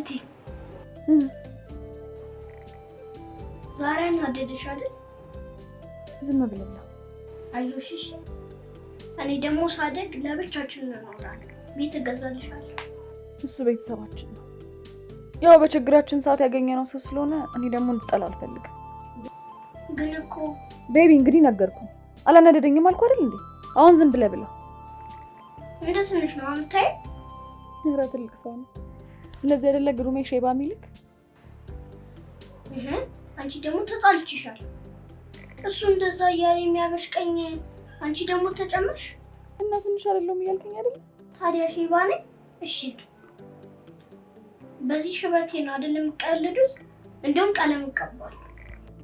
እህቴ ዛሬ እናደደሽ አይደል? ዝም ብለላ አይዞሽ እሺ። እኔ ደግሞ ሳደግ ለብቻችን እንኖራለን። ቤት እገዛልሻለሁ። እሱ ቤተሰባችን ነው። ያው በችግራችን ሰዓት ያገኘነው ሰው ስለሆነ እኔ ደግሞ እንድጠላ አልፈልግም። ግን እኮ ቤቢ እንግዲህ ነገርኩ። አላናደደኝም አልኩ አይደል እንዴ? አሁን ዝም ብለህ ብላ። እንደ ትንሽ ነው አንታይ። ንግራ ትልቅ ሰው ነው። ለዚህ አይደለ ግሩሜ ሼባ ሚልክ። አንቺ ደግሞ ተጣልችሻል። እሱ እንደዛ እያለ የሚያበሽቀኝ አንቺ ደግሞ ተጨመርሽ እና ትንሽ አይደለም እያልከኝ አይደል? ታዲያ ሼባ ነኝ? እሺ በዚህ ሽበቴ ነው አይደለም የምትቀልዱት? እንደውም ቀለም እቀባለሁ።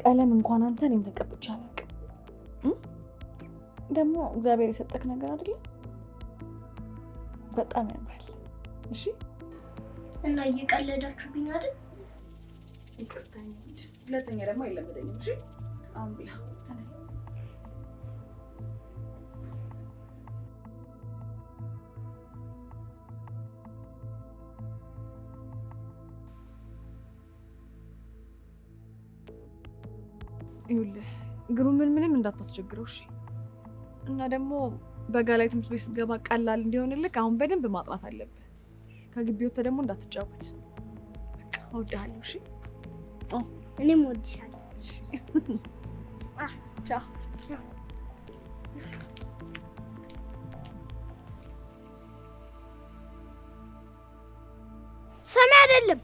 ቀለም እንኳን አንተ እኔም ተቀብቼ አላውቅም። ደግሞ እግዚአብሔር የሰጠክ ነገር አይደል? በጣም ያምራል። እሺ እና እየቀለዳችሁብኝ አይደል? ይቅርታኝ። ሁለተኛ ደግሞ አይለመደኝም። እሺ አሁን ብላ ተነስ። ይኸውልህ ግሩምን ምንም እንዳታስቸግረው እሺ። እና ደግሞ በጋ ላይ ትምህርት ቤት ስትገባ ቀላል እንዲሆንልህ አሁን በደንብ ማጥናት አለብህ። ከግቢ ወጥተህ ደግሞ እንዳትጫወት። በቃ እወድሃለሁ። እሺ እኔም እወድሻለሁ። ቻው። ሰሚ አይደለም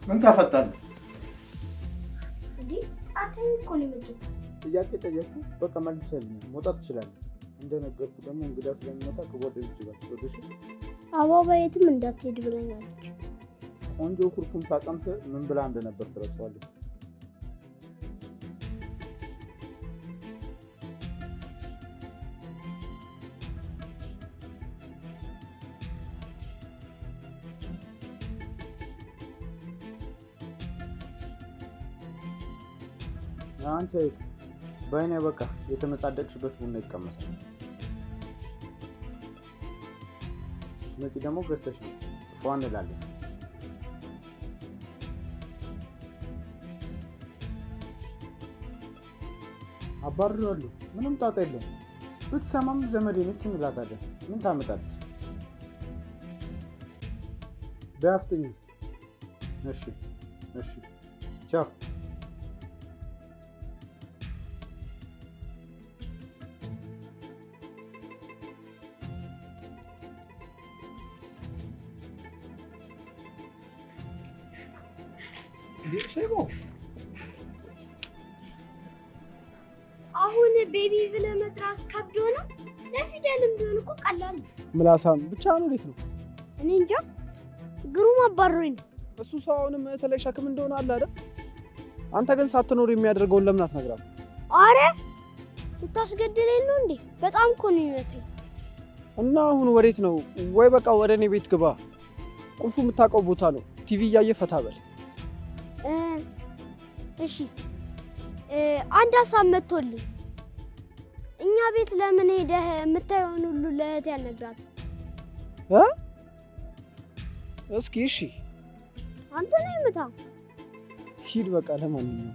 ምን ታፈጣለህ? እንዴ አትኝ እኮ ነው የምትል ጥያቄ ጠየቁ። በቃ መልሰልኝ መውጣት ትችላለህ። እንደነገርኩ ደግሞ እንግዳ ስለሚመጣ ከጓደኞች ጋር ተወደሽ አባባ የትም እንዳትሄድ ብለኛለች። ቆንጆ ኩርኩም ታቀምሰ ምን ብላ እንደነበር ትረሳለህ። አንቺ በእኔ በቃ የተመጻደቅሽበት ቡና ይቀመሳል። መጪ ደግሞ ገዝተሽ ነው ፏን እንላለን። አባርራለሁ። ምንም ጣጣ የለም። ብትሰማም ዘመዴ ነች እንላታለን። ምን ታመጣለች? በአፍጥኝ። እሺ እሺ ቻው። አሁን ቤቢ ብለህ መጥራት ከብዶ ነው። ለፊደልም ቢሆን እኮ ቀላል ነው። ምላሳም ብቻ ነው። እንዴት ነው? እኔ እንጃ። ግሩም አባሮኝ ነው። እሱ ሰው አሁንም ተለይ ሸክም እንደሆነ አለ አይደል? አንተ ግን ሳትኖር የሚያደርገውን ለምን አትነግራት? አረ ልታስገድለኝ ነው እንዴ? በጣም እኮ ነው የሚመታኝ። እና አሁን ወዴት ነው? ወይ በቃ ወደ እኔ ቤት ግባ። ቁልፉ የምታውቀው ቦታ ነው። ቲቪ እያየ ፈታ በል። እሺ አንድ ሀሳብ መጥቶልኝ፣ እኛ ቤት ለምን ሄደህ የምታየውን ሁሉ ለእህቴ ያልነግራት? እስኪ እሺ አንተ ነህ ምታ። ሂድ በቃ ለማንኛውም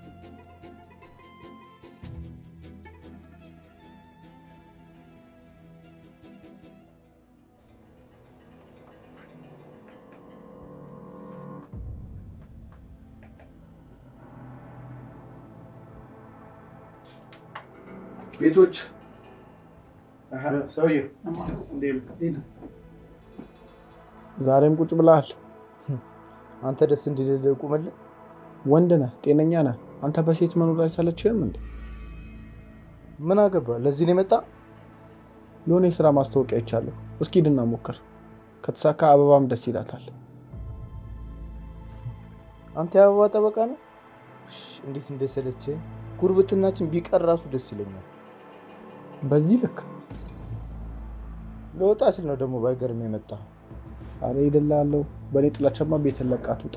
ቤቶች ሰውዬው ዛሬም ቁጭ ብለሃል። አንተ ደስ እንዲልህ ቁምልህ። ወንድ ነህ፣ ጤነኛ ነህ። አንተ በሴት መኖር አይሰለችህም እንዴ? ምን አገባ? ለዚህ ነው የመጣ? የሆነ የስራ ማስታወቂያ ይቻለሁ። እስኪ ሂድና ሞክር። ከተሳካ አበባም ደስ ይላታል። አንተ የአበባ ጠበቃ ነው? እንዴት እንደሰለቸኝ። ጉርብትናችን ቢቀር ራሱ ደስ ይለኛል። በዚህ ልክ ለወጣ ስል ነው ደግሞ ባይገርም የመጣ። አረ ይደላለው። በኔ ጥላቻማ ቤት ለቃት ውጣ።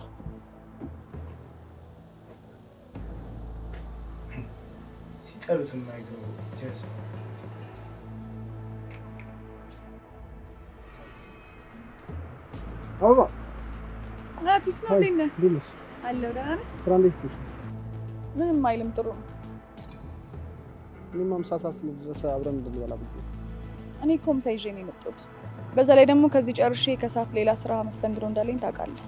ሲጠሩት የማይገቡ ጀስ አበባ ፒስ ነው። እንዴት ነህ? ዲልስ አለሁ። ደህና ነህ? ስራ እንዴት ነው? ምንም አይልም፣ ጥሩ ነው። እኔም አምሳ ሰዓት ስለደረሰ አብረን እንድንበላ ብዬ። እኔ እኮ ምሳ ይዤ ነው የመጣሁት። በዛ ላይ ደግሞ ከዚህ ጨርሼ ከሰዓት ሌላ ስራ መስተንግዶ እንዳለኝ ታውቃለህ።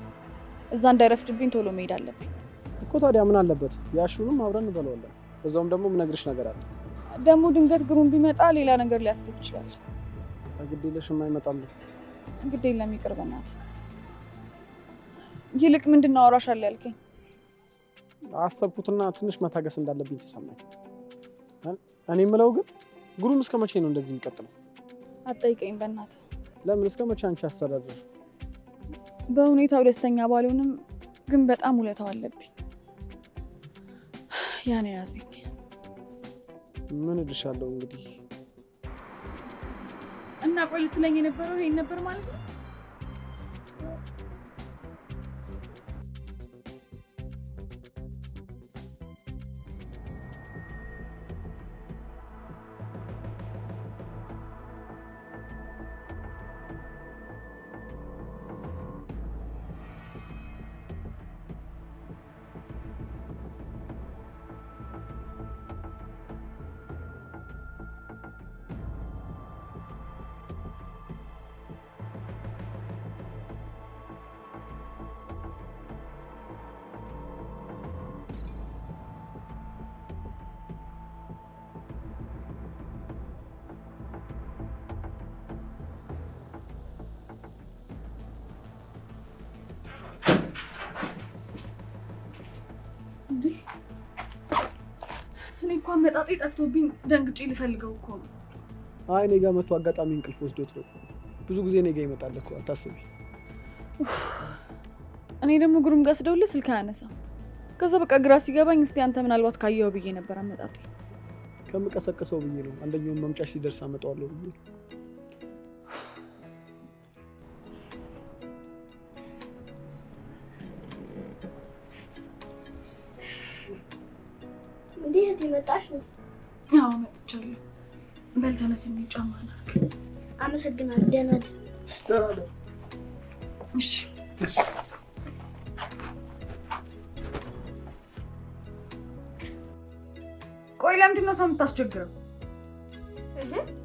እዛ እንዳይረፍድብኝ ቶሎ መሄድ አለብኝ እኮ። ታዲያ ምን አለበት? ያሹንም አብረን እንበላዋለን። በዛውም ደግሞ ምነግርሽ ነገር አለ። ደግሞ ድንገት ግሩም ቢመጣ ሌላ ነገር ሊያስብ ይችላል። ግድ የለሽም አይመጣም። ግድ የለም ይቅር በእናትህ። ይልቅ ምንድን ነው አወራሻለሁ ያልከኝ? አሰብኩትና ትንሽ መታገስ እንዳለብኝ ተሰማኝ። እኔ የምለው ግን ግሩም እስከ መቼ ነው እንደዚህ የሚቀጥለው? አትጠይቀኝ በእናትህ። ለምን? እስከ መቼ አንቺ አስተዳደርሽ? በሁኔታው ደስተኛ ባልሆንም ግን በጣም ውለታው አለብኝ። ያን ያዘኝ። ምን እልሻለሁ እንግዲህ። እና ቆይ ልትለኝ የነበረው ይሄን ነበር ማለት ነው? እኔ እንኳን መጣጤ ጠፍቶብኝ ደንግጬ ልፈልገው እኮ ነው። አይ እኔ ጋር መቶ አጋጣሚ እንቅልፍ ወስዶት ነው። ብዙ ጊዜ እኔ ጋር ይመጣል እኮ አታስቢ። እኔ ደግሞ ግሩም ጋር ስደውልልህ ስልክ አያነሳም። ከዛ በቃ ግራ ሲገባኝ እስቲ አንተ ምናልባት ካየኸው ብዬ ነበር አመጣጤ። ከምቀሰቅሰው ብዬ ነው። አንደኛውን መምጫሽ ሲደርስ አመጣዋለሁ ብዬ። እንዴት መጣሽ? አዎ መጥቻለሁ። በል ተነስ፣ ጫማ ናክ። አመሰግናለሁ። ደህና ነህ? እሺ ቆይ ለምንድን ነው ሰው የምታስቸግረው?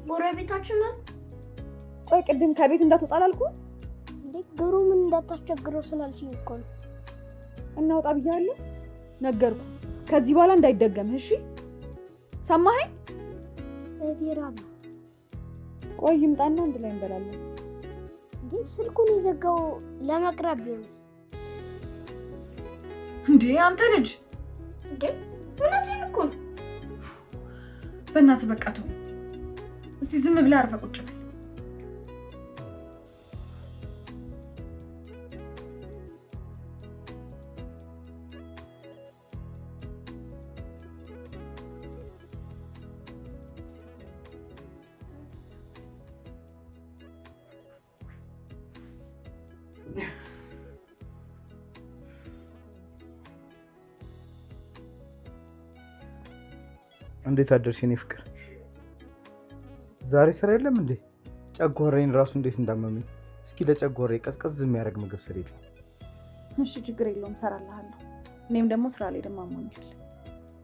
ጎረቤታችን ነን። ቆይ ቅድም ከቤት እንዳትወጣ አላልኩም እንዴ? ግሩምን እንዳታስቸግረው ስላልሽኝ እኮ ነው። እናውጣ ብያለሁ፣ ነገርኩ። ከዚህ በኋላ እንዳይደገምህ እሺ? ሰማኸኝ? እቴራባ ቆይ ይምጣና አንድ ላይ እንበላለን። እንዴ ስልኩን የዘጋው ለመቅረብ ቢሆንስ? እንዴ አንተ ልጅ! እንዴ እውነቴን እኮ ነው። በእናትህ በቃ ተው። እስቲ ዝም ብለህ አርፈህ ቁጭ በል። እንዴት አደርሽ የኔ ፍቅር? ዛሬ ስራ የለም እንዴ? ጨጓራዬን ራሱ እንዴት እንዳመመኝ። እስኪ ለጨጓራዬ ቀዝቀዝ የሚያደርግ ምግብ ስሪልኝ። እሺ ችግር የለውም ሰራልሃለሁ። እኔም ደግሞ ስራ ላይ ደግሞ አሞኛል።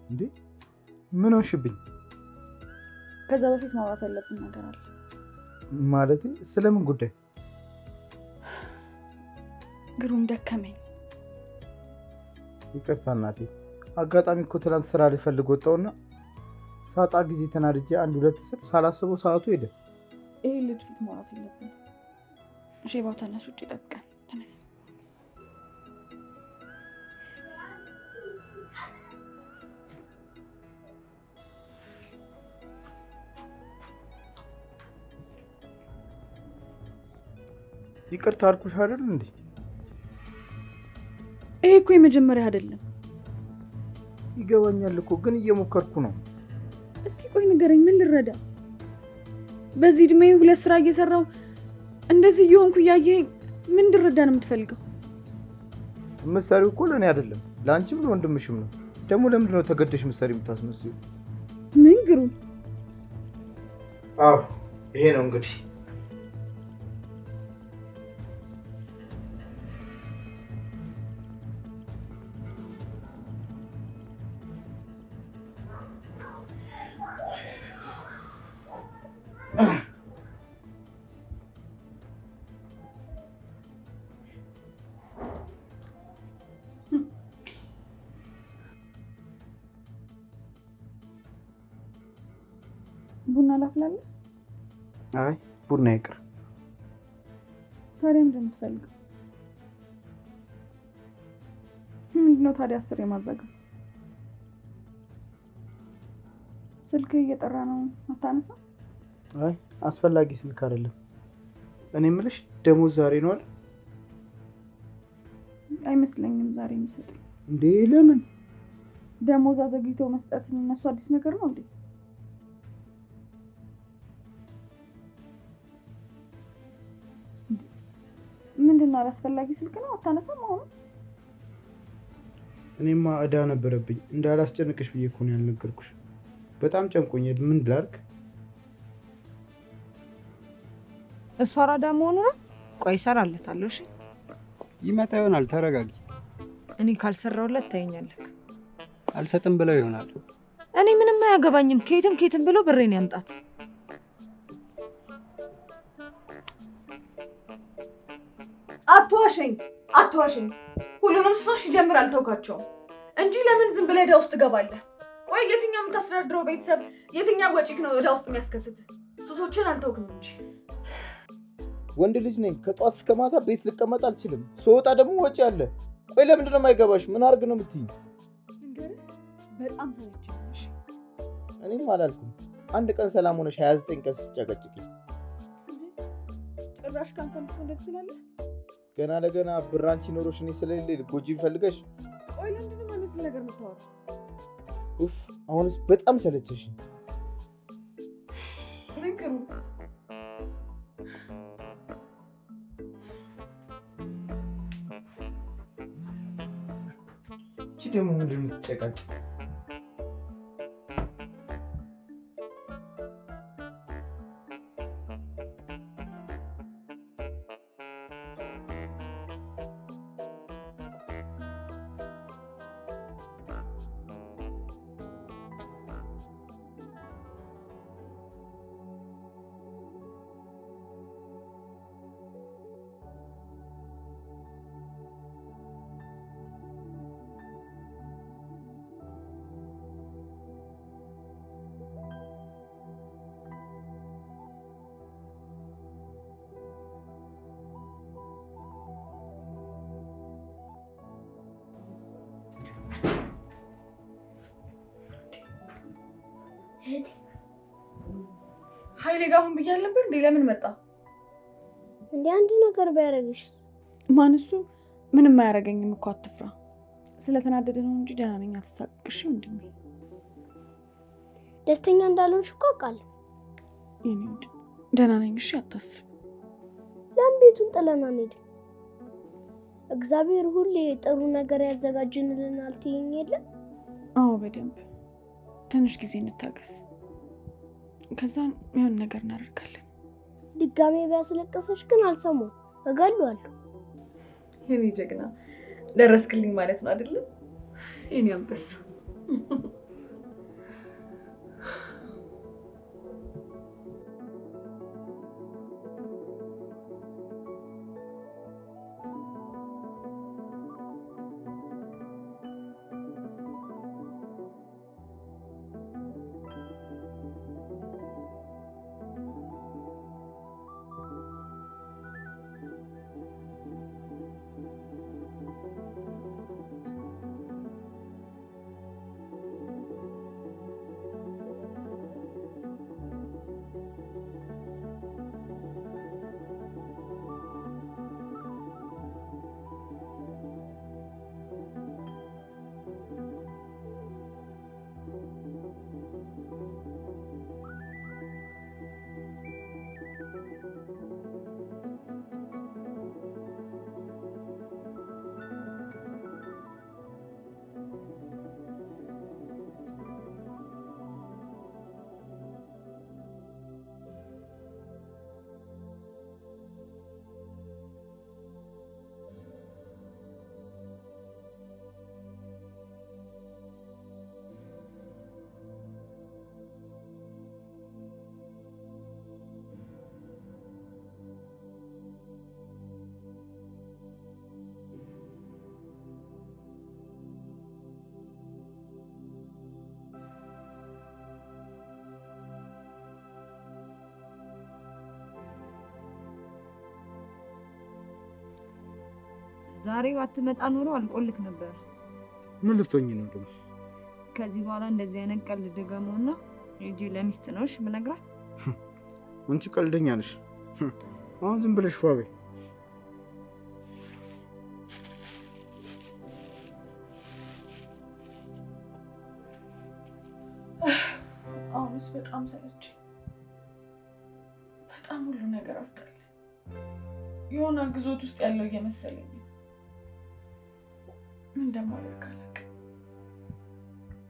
እንዴ ምን ሆንሽብኝ? ከዛ በፊት ማውራት ያለብን ነገር አለ። ማለት ስለምን ጉዳይ? ግሩም ደከመኝ። ይቅርታ እናቴ፣ አጋጣሚ እኮ ትናንት ስራ ልፈልግ ወጣውና ሳጣ ጊዜ ተናድጄ 1-2 ስል ሳላስበው ሰዓቱ ሄደ። ይሄ ልጅ ፊት ማውራት የለብን። ሼባው ተነስ፣ ውጭ ይጠብቀን። ተነስ። ይቅርታ አልኩሽ አይደል እንዴ? ይሄ እኮ የመጀመሪያ አይደለም። ይገባኛል እኮ ግን እየሞከርኩ ነው። እስኪ ቆይ ንገረኝ፣ ምን ልረዳ? በዚህ እድሜ 2 ስራ እየሰራው እንደዚህ እየሆንኩ እያየኸኝ ምን እንድረዳ ነው የምትፈልገው? የምትሰሪው እኮ ለእኔ አይደለም ለአንቺም ለወንድምሽም ነው። ደግሞ ለምንድን ነው ተገደሽ ምሳሌ የምታስመስዩ? ምን ግሩም? አዎ ይሄ ነው እንግዲህ። ቡና ላፍላለህ? አይ ቡና ይቅር። ታዲያ ምንድን ነው የምትፈልገው? ምንድን ነው ታዲያ 10 የማዘጋው? ስልክ እየጠራ ነው አታነሳ? አይ አስፈላጊ ስልክ አይደለም። እኔ የምልሽ ደሞዝ ዛሬ ነው አይደል? አይመስለኝም ዛሬ የሚሰጡኝ። እንዴ ለምን? ደሞዝ አዘግይተው መስጠት እነሱ አዲስ ነገር ነው እንዴ? ምንድነው አላስፈላጊ ስልክ ነው አታነሳም? አሁን እኔማ እዳ ነበረብኝ እንዳላስጨንቅሽ ብዬ እኮ ነው ያልነገርኩሽ። በጣም ጨንቆኛል። ምን ላድርግ? እሷ አራዳ መሆኑ ነው። ቆይ እሰራለታለሁ። እሺ ይመጣ ይሆናል። ተረጋጊ። እኔ ካልሰራውለት ታየኛለህ። አልሰጥም ብለው ይሆናል። እኔ ምንም አያገባኝም። ከየትም ብሎ ብሬን ያምጣት። አትዋሸኝ። ሁሉንም ሱሶች ጀምር አልተውካቸውም እንጂ ለምን ዝም ብለህ ዕዳ ውስጥ ትገባለህ? ቆይ የትኛው የምታስተዳድረው ቤተሰብ የትኛው ወጪክ ነው ዕዳ ውስጥ የሚያስከትት? ሱሶችን አልተውክም እንጂ። ወንድ ልጅ ነኝ። ከጧት እስከ ማታ ቤት ልቀመጥ አልችልም። ስወጣ ደግሞ ወጪ አለ። ቆይ ለምንድን ነው የማይገባሽ? ምን አድርግ ነው የምትይኝ? በጣም ሰለቸኝ። እኔም አላልኩም። አንድ ቀን ሰላም ሆነሽ 29 ቀን ስትጨቀጭቂ ጭራሽ ካንተም እንደዚህ ትላለህ? ገና ለገና ብራንቺ ኖሮሽ እኔ ስለሌለ ልትጎጂ ፈልገሽ። ቆይ ለምንድን ነው የማይመስል ነገር የምታወራው? ኡፍ አሁንስ በጣም ሰለቸሽ። ምንክሩ እቺ ደግሞ ምንድን ነው የምትጨቃጭ? ኃይሌ ጋር አሁን ብያለሁ ነበር እንዴ? ለምን መጣ እንዴ? አንድ ነገር ቢያደርግሽ? ማን እሱ? ምንም አያደርገኝም እኮ አትፍራ። ስለተናደደ ነው እንጂ ደህና ነኝ። አትሳቅሽ ወንድሜ። ደስተኛ እንዳልሆንሽ እኮ አውቃለሁ። የኔ ወንድ ደህና ነኝ። እሺ አታስብ። ለምን ቤቱን ጥለን አንሄድም? እግዚአብሔር ሁሌ ጥሩ ነገር ያዘጋጅልናል ትይኝ የለ? አዎ በደንብ። ትንሽ ጊዜ እንታገስ፣ ከዛ የሆነ ነገር እናደርጋለን። ድጋሜ ቢያስለቅስሽ ግን አልሰማም፣ እገለዋለሁ። የኔ ጀግና ደረስክልኝ ማለት ነው አይደል? የኔ አንበሳ። ዛሬ ባትመጣ ኖሮ አልቆልክ ነበር። ምን ልትሆኚ ነው ደግሞ? ከዚህ በኋላ እንደዚህ አይነት ቀልድ ደገመውና ልጄ ለሚስት ነውሽ ምነግራት። አንቺ ቀልደኛ ነሽ። አሁን ዝም ብለሽ ፏቤ። አሁንስ በጣም ሰለቸኝ። በጣም ሁሉ ነገር አስጠላኝ። የሆነ ግዞት ውስጥ ያለው እየመሰለኝ ነው። ምን እንደማደርግ አላውቅም።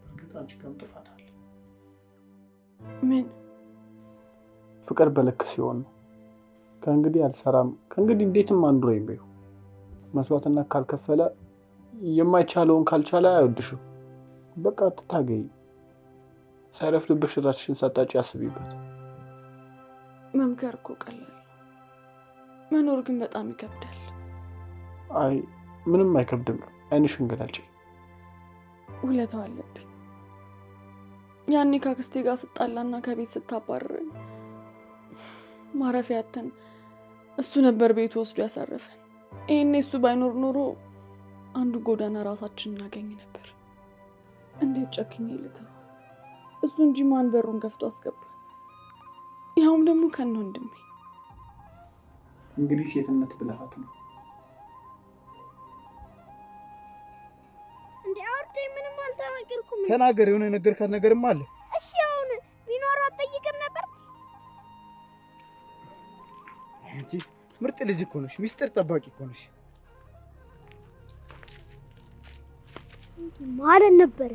እርግጥ አንቺ ጋርም ጥፋት አለ። ምን? ፍቅር በልክ ሲሆን ነው። ከእንግዲህ አልሰራም፣ ከእንግዲህ እንዴትም አንዱረኝ በይው። መስዋዕትነት ካልከፈለ የማይቻለውን ካልቻለ አይወድሽም። በቃ ትታገይ። ሳይረፍድብሽ ራስሽን ሳታጪ አስቢበት። መምከር እኮ ቀላል፣ መኖር ግን በጣም ይከብዳል። አይ ምንም አይከብድም። አይንሽን ገላጭ። ውለታው አለብኝ። ያኔ ካክስቴ ጋር ስጣላና ከቤት ስታባረረኝ ማረፊያ ያተን እሱ ነበር ቤቱ ወስዶ ያሳረፈን። ይሄኔ እሱ ባይኖር ኖሮ አንዱ ጎዳና ራሳችን እናገኝ ነበር። እንዴት ጨክኜ ልተው? እሱ እንጂ ማን በሩን ከፍቶ አስገባ? ያውም ደግሞ ከነ ወንድሜ። እንግዲህ ሴትነት ብልሃት ነው። እንዴ አውርዴ ምንም አልተናገርኩም። ተናገር። የሆነ ነገርካት ነገርም አለ። እሺ አሁን ቢኖር አትጠይቅም ነበር? አንቺ ምርጥ ልጅ እኮ ነሽ። ሚስጥር ጠባቂ እኮ ነሽ ማለት ነበረ።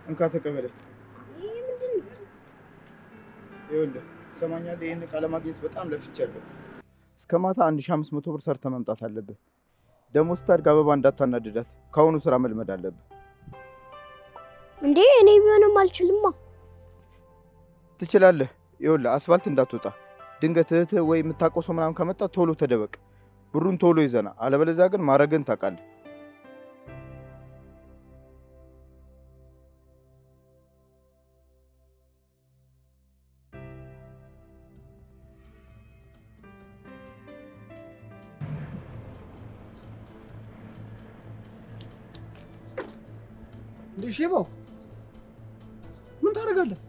እንካ ተቀበለኝ። ይሄ ምንድን ነው? ይኸውልህ ትሰማኛለህ? ይሄን ቃለ ማግኘት በጣም ለፍቻለሁ። እስከ ማታ 1500 ብር ሰርተህ መምጣት አለብህ። ደግሞ ስታድግ አበባ እንዳታናድዳት ከአሁኑ ስራ መልመድ አለብህ። እንዴ እኔ ቢሆንም አልችልማ። ትችላለህ። ይኸውልህ አስፋልት እንዳትወጣ። ድንገት እህትህ ወይ የምታውቀው ሰው ምናምን ከመጣ ቶሎ ተደበቅ። ብሩን ቶሎ ይዘና፣ አለበለዚያ ግን ማረግን ታውቃለህ። ሼባው ምን ታደርጋለህ?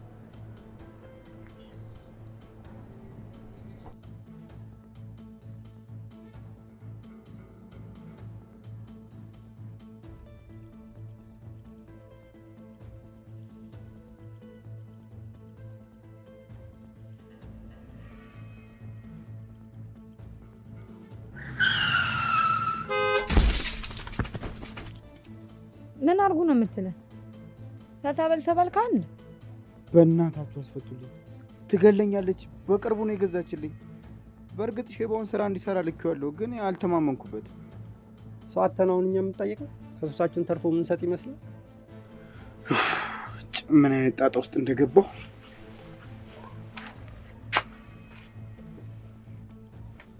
ምን አርጉ ነው የምትለው? ተታበል ተበልካል። በእናታችሁ አስፈቱልኝ። ትገለኛለች። በቅርቡ ነው የገዛችልኝ። በእርግጥ ሼባውን ስራ እንዲሰራ ልኬዋለሁ፣ ግን አልተማመንኩበት። ሰው አተናውን እኛ የምንጠይቀው ከሱሳችን ተርፎ የምንሰጥ ይመስላል። ምን አይነት ጣጣ ውስጥ እንደገባው።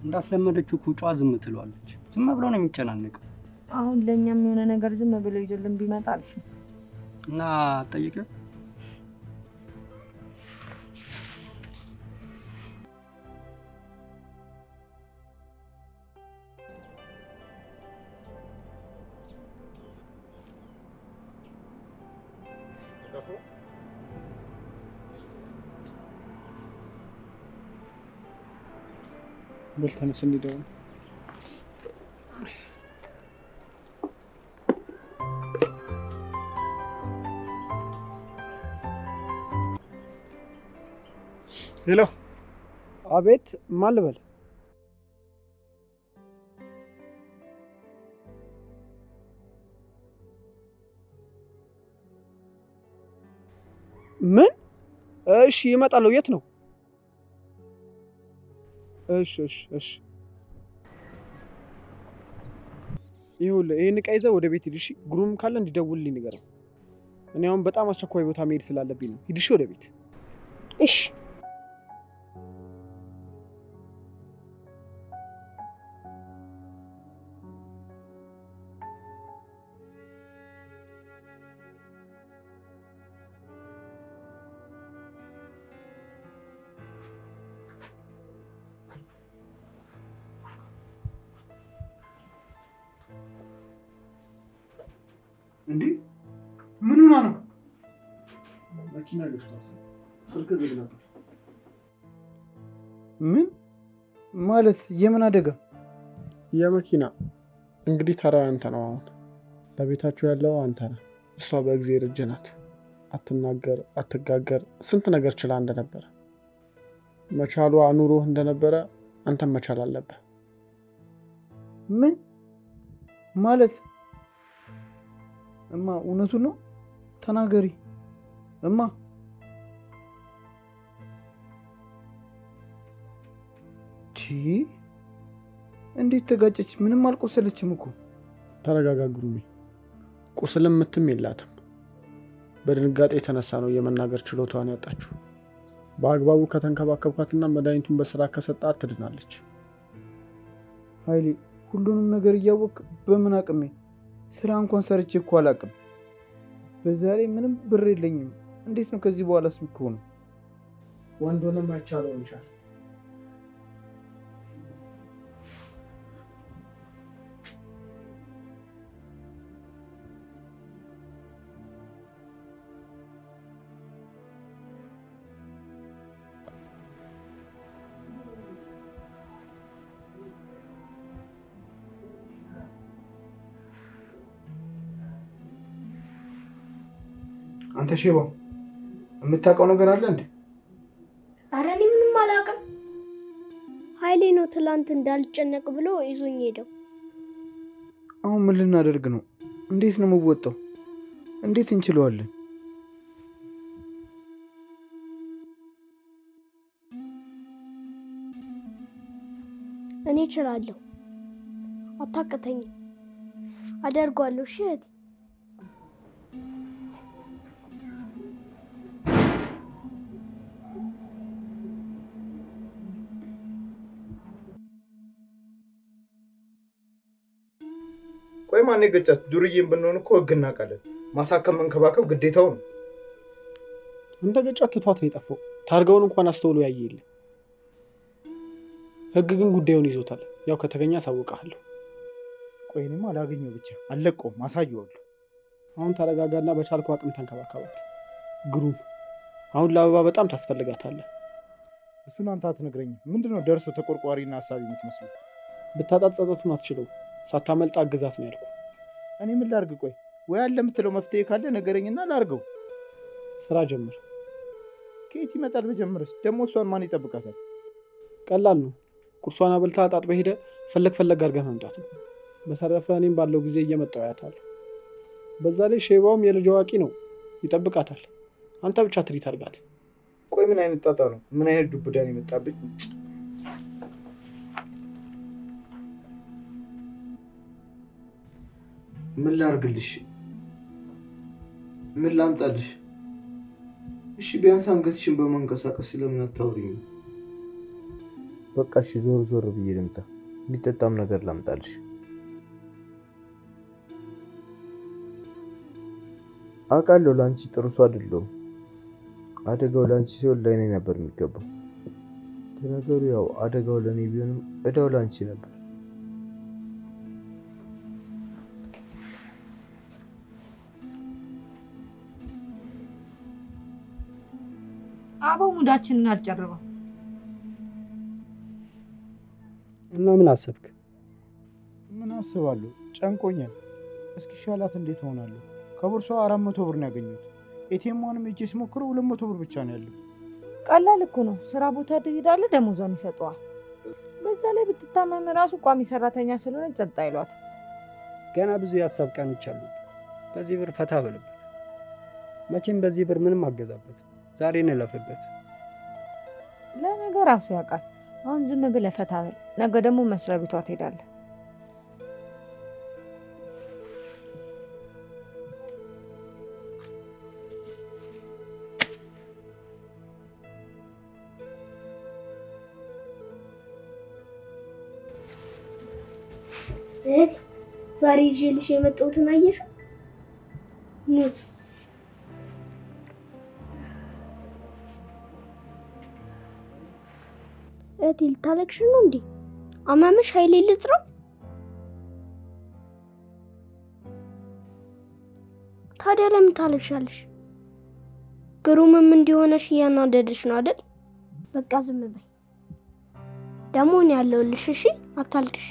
እንዳስለመደችው ኩጯ ዝም ትለዋለች። ዝም ብሎ ነው የሚጨናነቀው። አሁን ለእኛም የሆነ ነገር ዝም ብሎ ይዞልን ቢመጣ አልፍ እና ጠይቀው። በል ተነስ እንሂድ። ሄሎ። አቤት። ማን ልበል? ምን? እሺ ይመጣለሁ። የት ነው? እሺ እሺ እሺ። ይኸውልህ ይሄን ዕቃ ይዘህ ወደ ቤት ሂድ። እሺ ግሩም ካለ እንዲደውልልኝ ንገረው። እኔ አሁን በጣም አስቸኳይ ቦታ መሄድ ስላለብኝ ነው። ሂድ እሺ ወደ ቤት። እሺ እንዴ ምን ሆና ነው? መኪና ገጭቷት ስልክ ዝግ ነበር። ምን ማለት? የምን አደጋ? የመኪና እንግዲህ ተራው አንተ ነው። አሁን በቤታችሁ ያለው አንተ ነህ። እሷ በእግዚአብሔር እጅ ናት። አትናገር፣ አትጋገር፣ ስንት ነገር ችላ እንደነበረ መቻሏ ኑሮህ እንደነበረ አንተም መቻል አለብህ። ምን ማለት? እማ እውነቱን ነው? ተናገሪ እማ። እንዴት ተጋጨች? ምንም አልቆሰለችም እኮ። ተረጋጋ ግሩሜ። ቁስልም ምትም የላትም። በድንጋጤ የተነሳ ነው የመናገር ችሎታዋን ያጣችው። በአግባቡ ከተንከባከብካትና መድኃኒቱን በስራ ከሰጣት ትድናለች። ኃይሌ ሁሉንም ነገር እያወቅ በምን አቅሜ? ስራ እንኳን ሰርቼ እኮ አላቅም። በዛ ላይ ምንም ብር የለኝም። እንዴት ነው ከዚህ በኋላ ስምክ ሆነ? ወንድ ሆነም አይቻለው እንቻል። አንተ ሼባው የምታውቀው ነገር አለ እንዴ? ኧረ እኔ ምንም አላውቅም። ኃይሌ ነው ትላንት እንዳልጨነቅ ብሎ ይዞኝ ሄደው። አሁን ምን ልናደርግ ነው? እንዴት ነው የምወጣው? እንዴት እንችለዋለን? እኔ እችላለሁ። አታቅተኝም። አደርገዋለሁ። እሺ እህቴ። ቆይ ማን የገጫት? ዱርዬም ብንሆን እኮ ህግ እናውቃለን። ማሳከም መንከባከብ ግዴታው ነው። እንደ ገጫት ትቷት ነው የጠፋው። ታርጋውን እንኳን አስተውሎ ያየ የለም። ህግ ግን ጉዳዩን ይዞታል። ያው ከተገኘ አሳውቅሃለሁ። ቆይ እኔማ አላገኘው ብቻ አልለቀውም፣ አሳየዋለሁ። አሁን ተረጋጋና በቻልኩ አቅም ተንከባከባት። ግሩም፣ አሁን ለአበባ በጣም ታስፈልጋታለህ። እሱን አንተ አትነግረኝም። ምንድነው ደርሶ ተቆርቋሪና ሀሳቢ የምትመስለው? ብታጣት ጸጸቱን አትችለው። ሳታመልጥ አግዛት ነው ያልኩህ። እኔ ምን ላድርግ? ቆይ ወይ አለ የምትለው መፍትሄ ካለ ነገረኝና ላድርገው። ስራ ጀምር። ከየት ይመጣል በጀምርስ? ደግሞ እሷን ማን ይጠብቃታል? ቀላል ነው። ቁርሷን አብልታ አጣጥበህ ሄደህ ፈለግ አድርገህ መምጣት ነው። በተረፈ እኔም ባለው ጊዜ እየመጣሁ አያታለሁ። በዛ ላይ ሼባውም የልጅ አዋቂ ነው፣ ይጠብቃታል። አንተ ብቻ ትሪት አድርጋት። ቆይ ምን አይነት ጣጣ ነው? ምን አይነት ዱብዳ ነው የመጣብኝ? ምን ላድርግልሽ? ምን ላምጣልሽ? እሺ ቢያንስ አንገትሽን በማንቀሳቀስ ስለምን አታውሪኝ? በቃ እሺ ዞር ብዬ ልምጣ። የሚጠጣም ነገር ላምጣልሽ። አውቃለሁ ለአንቺ ጥሩ ሰው አይደለሁም። አደጋው ለአንቺ ሲሆን ለእኔ ነበር የሚገባው። ለነገሩ ያው አደጋው ለእኔ ቢሆንም እዳው ለአንቺ ነበር። አበው ሙዳችንን አትጨርበው። እና ምን አሰብክ? ምን አስባለሁ? ጨንቆኛል። እስኪሻላት እንዴት ሆናለሁ? ከቦርሳው 400 ብር ነው ያገኘሁት። ኤቲኤምዋንም ሄጄ ስሞክረው 200 ብር ብቻ ነው ያለው። ቀላል እኮ ነው። ስራ ቦታ ትሄዳለህ፣ ደሞዟን ይሰጠዋል። በዛ ላይ ብትታመም ራሱ ቋሚ ሰራተኛ ስለሆነ ጸጥ አይሏት። ገና ብዙ ያሳብ ቀኖች አሉ። በዚህ ብር ፈታ በልበት። መቼም በዚህ ብር ምንም አገዛበት። ዛሬ እንለፍበት። ለነገ ራሱ ያውቃል። አሁን ዝም ብለህ ፈታ በል። ነገ ደግሞ መስሪያ ቤቷ ትሄዳለህ። ዛሬ ይዤልሽ የመጣሁትን አየሽ? ሙዝ እህቴ ልታለቅሽ ነው እንዴ? አማመሽ ኃይሌ ልጥራ? ታዲያ ለምን ታለቅሻለሽ? ግሩምም እንዲሆነሽ እያናደደሽ ነው አይደል? በቃ ዝም በይ። ደግሞ እኔ ያለሁልሽ። እሺ አታልቅሽ።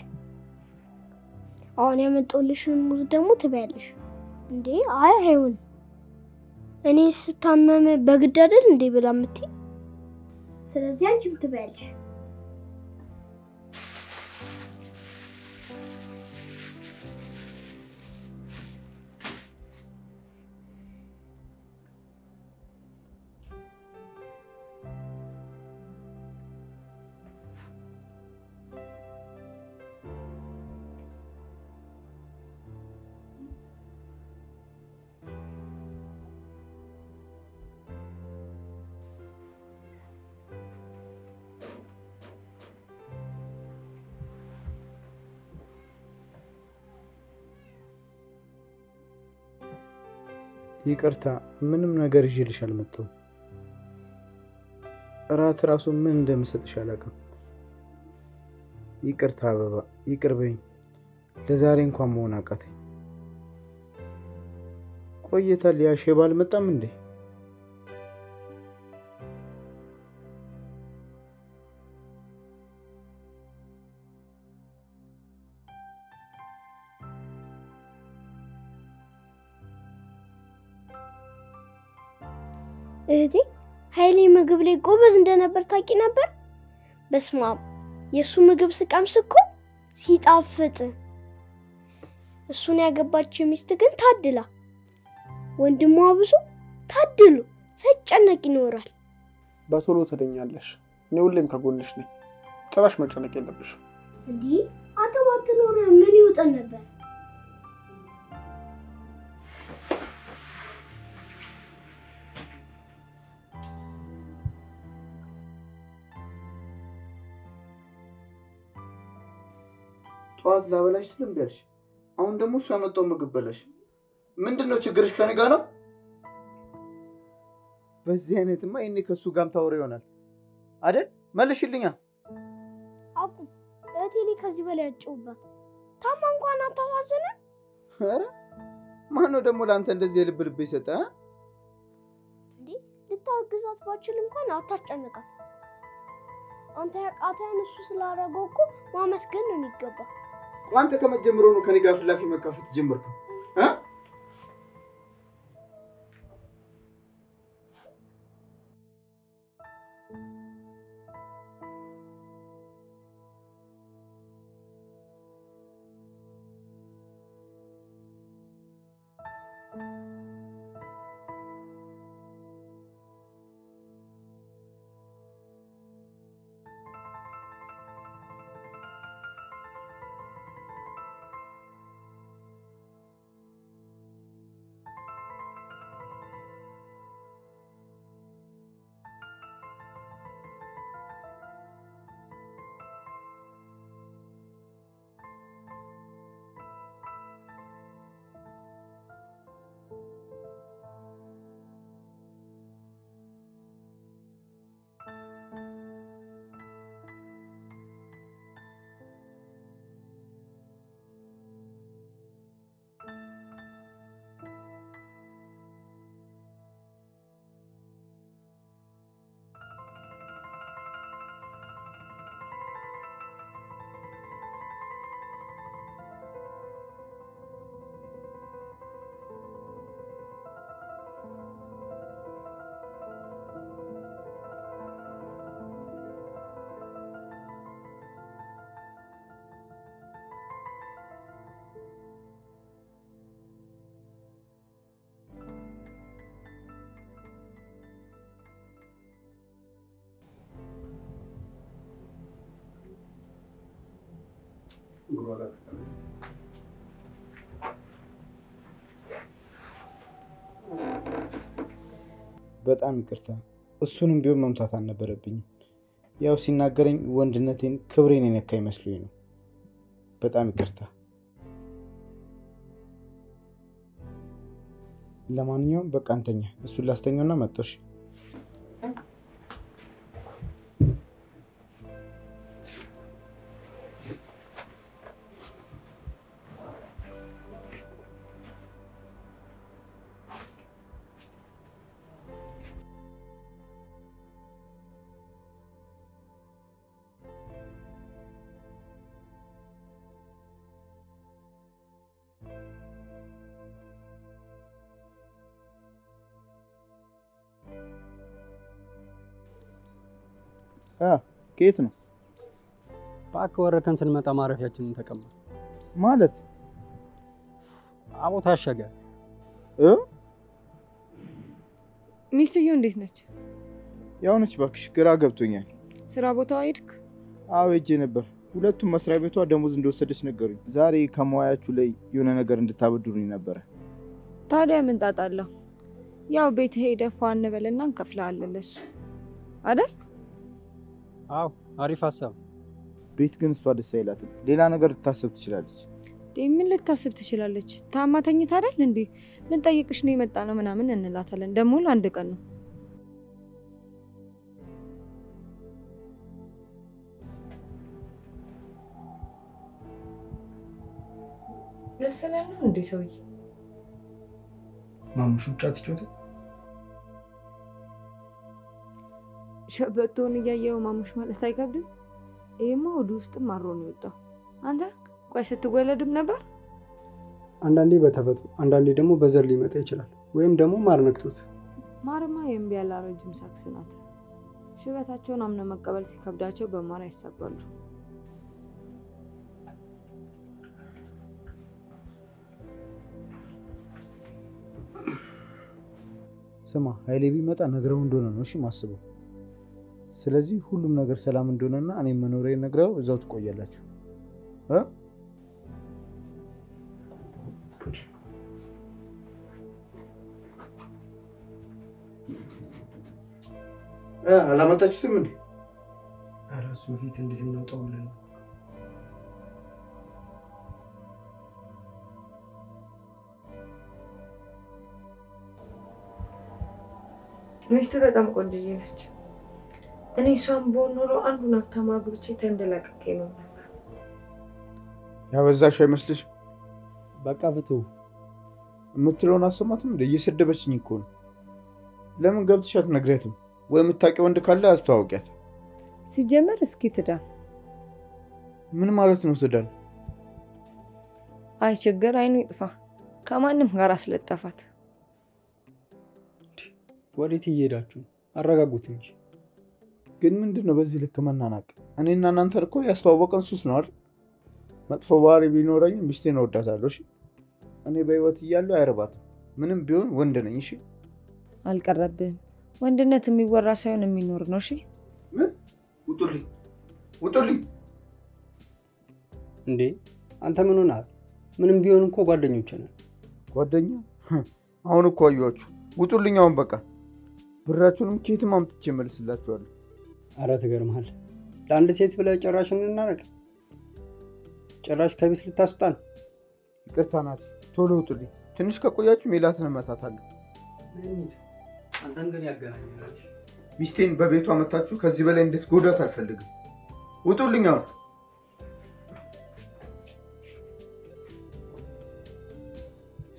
አሁን ያመጣሁልሽን ሙዝ ደግሞ ትበያለሽ እንዴ? አይ አይሆንም። እኔ ስታመም በግድ አይደል እንዴ ብላ የምትይ? ስለዚህ አንቺም ትበያለሽ። ይቅርታ፣ ምንም ነገር ይዤልሽ አልመጣሁም። እራት ራሱ ምን እንደምሰጥሽ አላውቅም። ይቅርታ አበባ፣ ይቅር በይኝ። ለዛሬ እንኳን መሆን አቃተኝ። ቆይታል። ያ ሼባ አልመጣም እንዴ? እህቴ ኃይሌ ምግብ ላይ ጎበዝ እንደነበር ታውቂ ነበር? በስመ አብ የእሱ ምግብ ስቀምስ እኮ ሲጣፍጥ። እሱን ያገባችው ሚስት ግን ታድላ፣ ወንድሟ ብዙ ታድሉ ሳይጨነቅ ይኖራል። በቶሎ ትደኛለሽ። እኔ ሁሌም ከጎንሽ ነኝ። ጭራሽ መጨነቅ የለብሽም። እንዲህ አንተ ባትኖር ምን ይውጠን ነበር? ጠዋት ላበላሽ ስለምበልሽ አሁን ደግሞ እሱ ያመጣው ምግብ በላሽ። ምንድነው ችግርሽ? ከኔ ጋር ነው? በዚህ አይነትማ እኔ ከሱ ጋርም ታወራ ይሆናል አይደል? መልሽልኛ። አቁም። እህቴ ላይ ከዚህ በላይ ያጨውባት ታማ እንኳን አታሳዝንም። ኧረ ማነው ደግሞ ለአንተ እንደዚህ የልብ ልብ ይሰጠ? እንዴ ልታግዛት ባችል እንኳን አታስጨንቃት። አንተ ያቃተህን እሱ ስላደረገው እኮ ማመስገን ነው የሚገባ። አንተ ከመጀመሩ ነው ከኔ ጋር ፍላፊ መካፈት ጀመርከው? በጣም ይቅርታ። እሱንም ቢሆን መምታት አልነበረብኝም። ያው ሲናገረኝ ወንድነቴን ክብሬን የነካ ይመስሉኝ ነው። በጣም ይቅርታ። ለማንኛውም በቃ አንተኛ፣ እሱን ላስተኛውና መጣሽ። ከየት ነው? እባክህ ወረከን ስንመጣ ማረፊያችንን ተቀመጥ ማለት አቦ ታሸገ። ሚስትየው እንዴት ነች? ያው ነች እባክሽ፣ ግራ ገብቶኛል። ስራ ቦታዋ ሄድክ? አዎ ሄጄ ነበር። ሁለቱም መስሪያ ቤቷ ደሞዝ እንደወሰደች ነገሩኝ። ዛሬ ከመዋያችሁ ላይ የሆነ ነገር እንድታበድሩኝ ነበረ። ታዲያ ምን ጣጣ አለው? ያው ቤት ሄደህ ፏ እንበልና እንከፍልሃለን ለሱ አይደል? አዎ አሪፍ ሀሳብ። ቤት ግን እሷ ደስ አይላትም። ሌላ ነገር ልታስብ ትችላለች። ምን ልታስብ ትችላለች? ታማ ተኝታ አይደል እንዴ? ልንጠይቅሽ ነው የመጣ ነው ምናምን እንላታለን። ደግሞ ለአንድ ቀን ነው። ለሰላም ነው እንዴ ሰውዬ? ማሙሽ ውጫ ትጮት ሸበቶን እያየው ማሙሽ ማለት አይከብድም። ይሄማ ወደ ውስጥም አሮ ነው የወጣው። አንተ ቆይ ስትወለድም ነበር? አንዳንዴ በተፈጥሮ አንዳንዴ ደግሞ በዘር ሊመጣ ይችላል። ወይም ደግሞ ማር ነክቶት። ማርማ የእምቢ ያለ ረጅም ሳክስ ናት። ሽበታቸውን አምነው መቀበል ሲከብዳቸው በማር ያሳባሉ። ስማ ኃይሌ ቢመጣ ነግረው እንደሆነ ነው እሺ ማስበው። ስለዚህ ሁሉም ነገር ሰላም እንደሆነና እኔም መኖሬን ነግረው እዛው ትቆያላችሁ። አላመጣችሁትም እንዴ? ኧረ እሱ ፊት እንዴት እናውጣው ብለን ነው። ሚስት በጣም ቆንጆዬ ነች። እኔ እሷን በሆን ኖሮ አንዱን ሀብታም አግብቼ ተንደላቅቄ ነው ነበር። ያበዛሽው አይመስልሽም? በቃ ፍቱ። የምትለውን አሰማትም እንደ እየሰደበችኝ እኮ ነው። ለምን ገብተሽ አትነግሪያትም? ወይ የምታውቂው ወንድ ካለ አስተዋውቂያት። ሲጀመር እስኪ ትዳን። ምን ማለት ነው ትዳን? አይ ችግር አይኑ ይጥፋ። ከማንም ጋር አስለጠፋት። ወዴት እየሄዳችሁ ነው? አረጋጉት እንጂ። ግን ምንድን ነው በዚህ ልክ መናናቅ? እኔና እናንተ እኮ ያስተዋወቀን ሱስ ነው አይደል? መጥፎ ባህሪ ቢኖረኝም ሚስቴን እወዳታለሁ። እሺ እኔ በህይወት እያለሁ አይረባትም። ምንም ቢሆን ወንድ ነኝ። እሺ አልቀረብህም። ወንድነት የሚወራ ሳይሆን የሚኖር ነው። እሺ ውጡልኝ፣ ውጡልኝ። እንዴ አንተ ምን ሆነሃል? ምንም ቢሆን እኮ ጓደኞች ነን። ጓደኛ? አሁን እኮ አየኋችሁ። ውጡልኝ አሁን በቃ። ብራችሁንም ኬትም አምጥቼ እመልስላችኋለሁ። አረ ትገርምሃል። ለአንድ ሴት ብለህ ጭራሽ እንናረቅ? ጭራሽ ከቤት ልታስወጣን? ይቅርታ ናት። ቶሎ ውጡልኝ። ትንሽ ከቆያችሁ ሜላትን እመታታለሁ። አንተን ግን ያገናኛል። ሚስቴን በቤቷ መታችሁ ከዚህ በላይ እንድትጎዳት አልፈልግም። ውጡልኝ አሁን።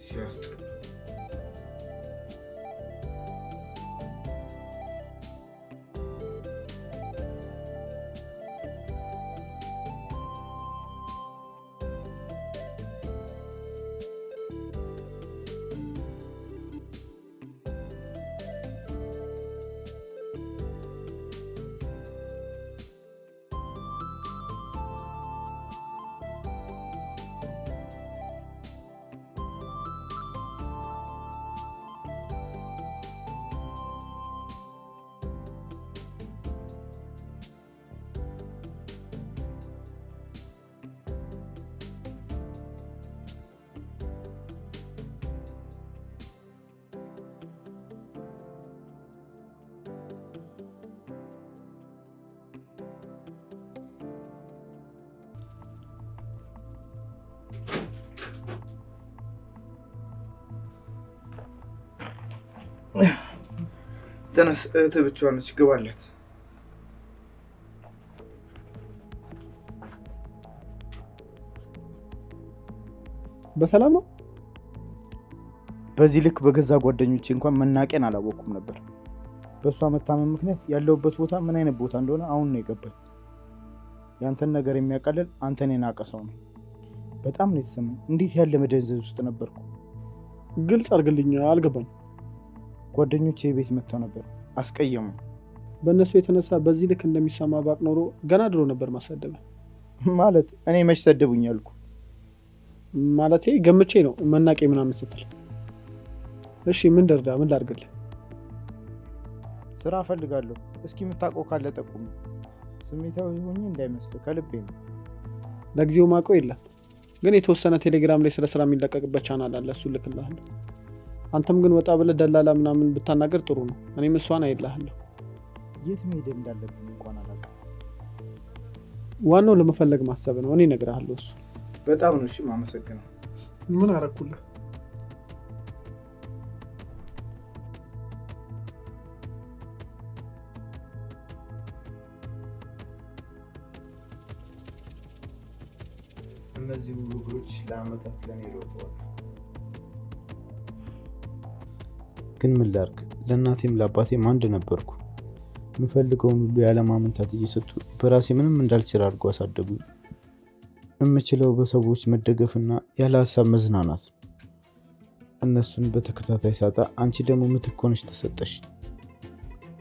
ሲያስጠላ። ተነስ፣ እህትህ ብቻዋን ነች። ግባለት። በሰላም ነው? በዚህ ልክ በገዛ ጓደኞቼ እንኳን መናቄን አላወኩም ነበር። በእሷ መታመም ምክንያት ያለሁበት ቦታ ምን አይነት ቦታ እንደሆነ አሁን ነው የገባኝ። ያንተን ነገር የሚያቃልል አንተን የናቀ ሰው ነው። በጣም ነው የተሰማኝ። እንዴት ያለ መደንዘዝ ውስጥ ነበርኩ። ግልጽ አድርግልኝ፣ አልገባኝ። ጓደኞቼ የቤት መጥተው ነበር፣ አስቀየሙ። በእነሱ የተነሳ በዚህ ልክ እንደሚሰማ ባቅ ኖሮ ገና ድሮ ነበር ማሰደበ። ማለት እኔ መች ሰደቡኝ አልኩ? ማለቴ ገምቼ ነው መናቄ ምናምን ስትል። እሺ ምን ደርዳ ምን ላድርግልህ? ስራ እፈልጋለሁ። እስኪ የምታውቀው ካለ ጠቁም። ስሜታዊ ሆኜ እንዳይመስል ከልቤ ነው። ለጊዜው ማውቀው የለም፣ ግን የተወሰነ ቴሌግራም ላይ ስለ ስራ የሚለቀቅበት ቻናል አለ። እሱ ልክልሃለሁ። አንተም ግን ወጣ ብለህ ደላላ ምናምን ብታናገር ጥሩ ነው። እኔም እሷን አይልሃለሁ። የት መሄድ እንዳለብኝ እንኳን አላውቅም። ዋናው ለመፈለግ ማሰብ ነው። እኔ እነግርሃለሁ። እሱ በጣም ነው። እሺ የማመሰግነው። ምን አደረኩልህ? እነዚህ ሁሉ እግሮች ለአመታት ለኔ ሮጠዋል። ግን ምን ላድርግ? ለእናቴም ለአባቴም አንድ ነበርኩ። የምፈልገውን ሁሉ ያለማመንታት እየሰጡ በራሴ ምንም እንዳልችል አድርጎ አሳደጉኝ። የምችለው በሰዎች መደገፍና ያለ ሀሳብ መዝናናት። እነሱን በተከታታይ ሳጣ አንቺ ደግሞ ምትክ ሆነሽ ተሰጠሽ።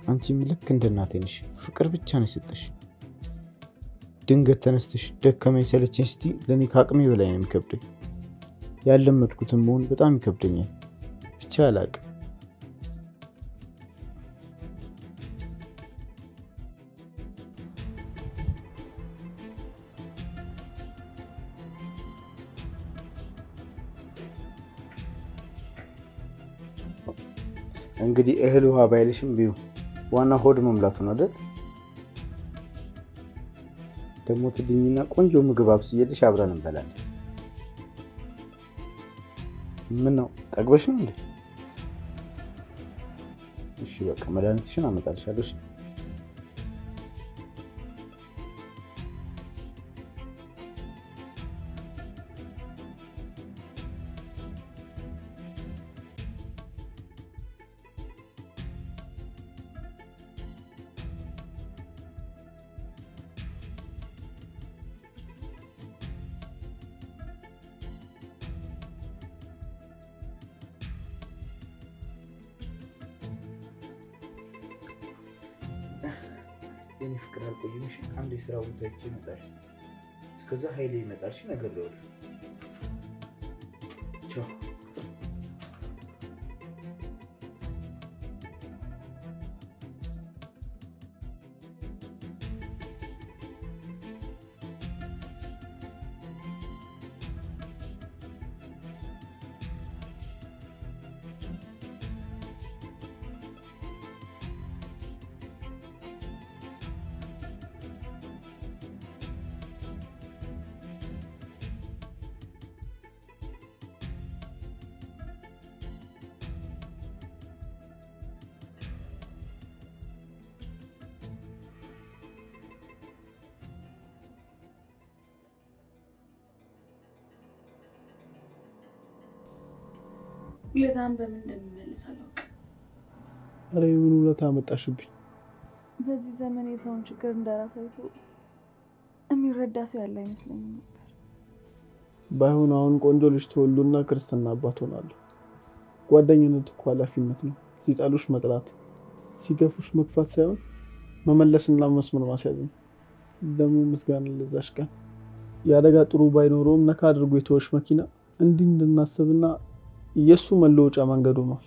አንቺም ልክ እንደ እናቴ ነሽ። ፍቅር ብቻ ነው የሰጠሽ። ድንገት ተነስተሽ ደከመኝ ሰለቸኝ ስቲ ለእኔ ከአቅሜ በላይ ነው የሚከብደኝ። ያለመድኩትን መሆን በጣም ይከብደኛል። ብቻ አላቅም። እንግዲህ እህል ውሃ ባይልሽም ቢዩ ዋና ሆድ መምላቱ ነው አይደል? ደግሞ ትድኝና ቆንጆ ምግብ አብስዬልሽ አብረን እንበላለን። ምን ነው ጠግበሽ ነው እንዴ? እሺ በቃ መድኃኒትሽን አመጣልሻለሁ። እሺ የኔ ፍቅር አልቆይም። እሺ አንድ የስራ ቦታ ሄጄ እመጣለሁ። እስከዛ ኃይሌ ይመጣል። እሺ ነገር ደውል። ቻው። ውለታን በምን እንደሚመልስ አላውቅም። ኧረ የምን ውለታ አመጣሽብኝ? በዚህ ዘመን የሰውን ችግር እንደራስ አይቶ የሚረዳ ሰው ያለ አይመስለኝም ነበር። ባይሆን አሁን ቆንጆ ልጅ ተወልዱና ክርስትና አባት ሆናለሁ። ጓደኝነት እኮ ኃላፊነት ነው። ሲጠሉሽ መጥላት፣ ሲገፉሽ መግፋት ሳይሆን መመለስና መስመር ማስያዝ ነው። ደግሞ ምስጋና ለዛሽ ቀን የአደጋ ጥሩ ባይኖረውም ነካ አድርጎ የተወሽ መኪና እንዲህ እንድናስብና የሱ መለወጫ መንገዱ ነው።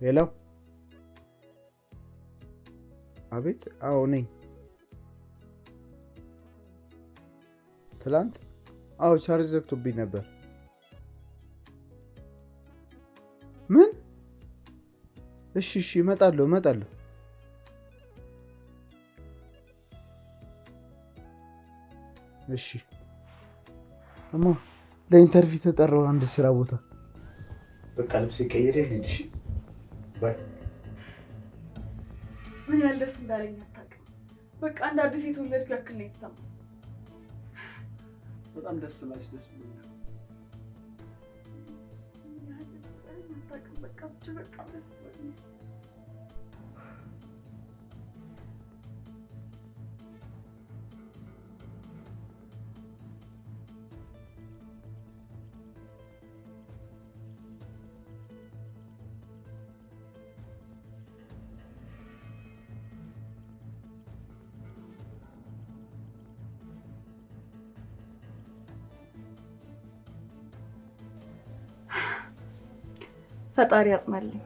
ሄሎ፣ አቤት። አዎ ነኝ። ትላንት? አዎ ቻርጅ ዘግቶብኝ ነበር። ምን? እሺ እመጣለሁ። እሺ እማ፣ ለኢንተርቪው ተጠራው አንድ ስራ ቦታ። በቃ ልብሴ ቀይሬ ልሂድ። እሺ ባይ። ምን ያህል ደስ እንዳለኝ አታውቅም። በቃ እንደ አዲስ የተወለድኩ ያክል ነው የተሰማኝ። በጣም ደስ ብሎኛል። በቃ ደስ ብሎኛል። ፈጣሪ ያጽናልኝ።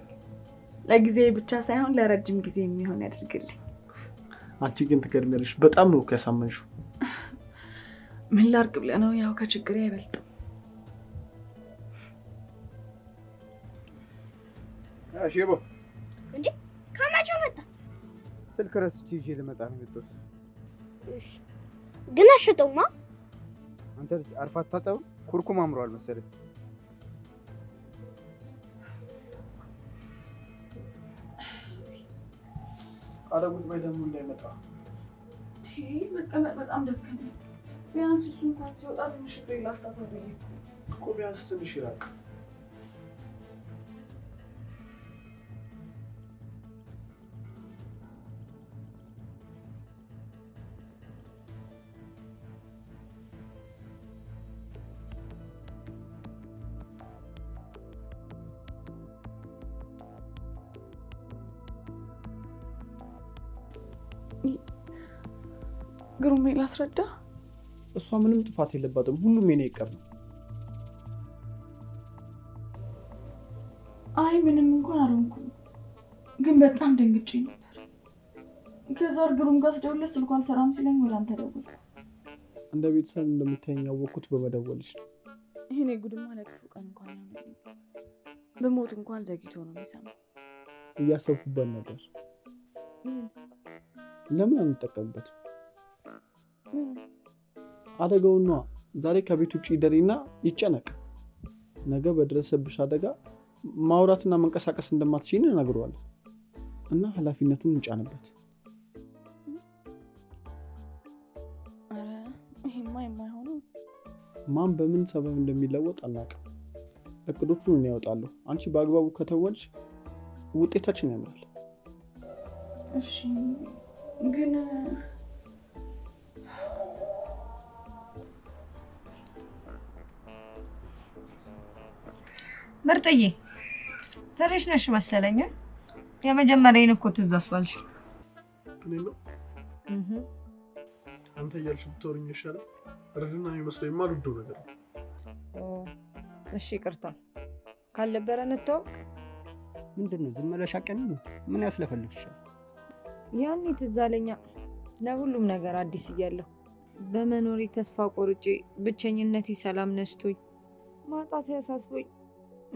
ለጊዜ ብቻ ሳይሆን ለረጅም ጊዜ የሚሆን ያድርግልኝ። አንቺ ግን ትገርሚያለሽ። በጣም ነው ያሳመንሽው። ምን ላድርግ ብለህ ነው? ያው ከችግሬ አይበልጥም። ሼቦ እንዴ ከመቼ መጣ? ስልክ ረስቼ ይዤ ልመጣ ነው የመጣሁት። እሺ ግን አሽጠውማ። አንተ አርፋ አታጠብም? ኩርኩም አምሯል መሰለኝ። አረጉት ወይ ደግሞ እንዳይመጣ። መቀመጥ በጣም ደከመኝ። ቢያንስ እሱ እንኳን ሲወጣ ትንሽ እግሬ ላፍታታ ብዬ እኮ ቢያንስ ትንሽ ይራቅ። ግሩሜ ላስረዳ። እሷ ምንም ጥፋት የለባትም። ሁሉም የኔ ይቀር ነው። አይ ምንም እንኳን አልሆንኩም፣ ግን በጣም ደንግጬ ነበር። ከዛ ግሩም ጋር ስደውልለት ስልኩ አልሰራም ሲለኝ ወደ አንተ ደወልኩ። እንደ ቤተሰብ እንደምታየኝ ያወቅኩት በመደወልሽ ነው። ይሄኔ ጉድማ ለክፉ ቀን እንኳን ያመልኝ። በሞት እንኳን ዘግይቶ ነው የሚሰማው። እያሰብኩበት ነበር። ለምን አንጠቀምበትም? አደጋውና ዛሬ ከቤት ውጭ ይደሪና ይጨነቅ። ነገ በደረሰብሽ አደጋ ማውራትና መንቀሳቀስ እንደማትችይን እነግረዋለሁ እና ኃላፊነቱን እንጫንበት። አረ ይሄማ የማይሆነው። ማን በምን ሰበብ እንደሚለወጥ አናውቅም። እቅዶቹን ያወጣለሁ። አንቺ በአግባቡ ከተወልሽ ውጤታችን ያምራል። እሺ ግን ምርጥዬ ፍሬሽ ነሽ መሰለኝ። የመጀመሪያዬን እኮ ትዝ አስባልሽ። እኔ ነው አንተ እያልሽ ብትወሪኝ ይሻላል። ረድና የሚመስለኝ የማልወደው ነገር ነው። እሺ ይቅርታ ካልነበረ እንተዋወቅ። ምንድን ነው ዝም ብለሽ አቀኝ? ምን ያስለፈልፍሻል? ያኔ ትዝ አለኛ ለሁሉም ነገር አዲስ እያለሁ በመኖሬ ተስፋ ቆርጬ ብቸኝነቴ ሰላም ነስቶኝ ማጣት ያሳስቦኝ